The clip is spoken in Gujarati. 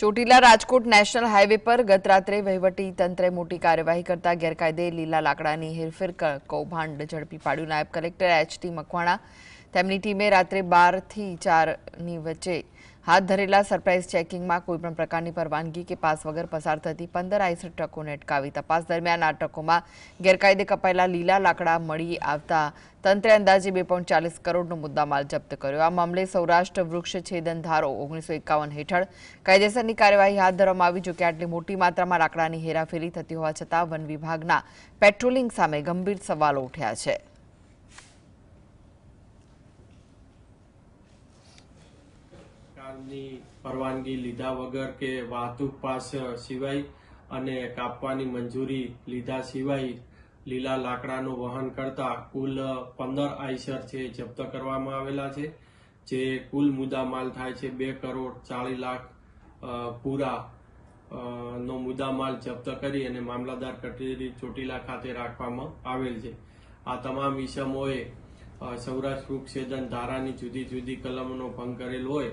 ચોટીલા રાજકોટ નેશનલ હાઈવે પર ગત રાત્રે વહીવટી તંત્રે મોટી કાર્યવાહી કરતા ગેરકાયદે લીલા લાકડાની હેરફેર કૌભાંડ ઝડપી પાડ્યું। નાયબ કલેક્ટર એચ.ટી. મકવાણા તેમની ટીમે રાત્રે 12 થી 4ની વચ્ચે હાથ ધરેલા સરપ્રાઇઝ ચેકિંગમાં કોઈપણ પ્રકારની પરવાનગી કે પાસ વગર પસાર થતી 15 આઈસર ટ્રકોને અટકાવી તપાસ દરમિયાન આ ટ્રકોમાં ગેરકાયદે કપાયેલા લીલા લાકડા મળી આવતા તંત્રે અંદાજે 2.40 કરોડનો મુદ્દામાલ જપ્ત કર્યો। આ મામલે સૌરાષ્ટ્ર વૃક્ષ છેદન ધારો 1951 હેઠળ કાયદેસરની કાર્યવાહી હાથ ધરવામાં આવી। જો કે આટલી મોટી માત્રામાં લાકડાની હેરાફેરી થતી હોવા છતાં વન વિભાગના પેટ્રોલિંગ સામે ગંભીર સવાલો ઉઠ્યા છે। પરવાનગી લીધા વગર કે વાહતુક પાસ સિવાય અને કાપવાની મંજૂરી લીધા સિવાય લીલા લાકડાનું વહન કરતા કુલ 15 આઈસર છે જપ્ત કરવામાં આવેલા છે, જે કુલ મુદ્દામાલ થાય છે 2,40,00,000 પૂરા નો મુદ્દામાલ જપ્ત કરી અને મામલતદાર કચેરી ચોટીલા ખાતે રાખવામાં આવેલ છે। આ તમામ ઇસમોએ સૌરાષ્ટ્ર વૃક્ષ છેદન ધારાની જુદી જુદી કલમોનો ભંગ કરેલ હોય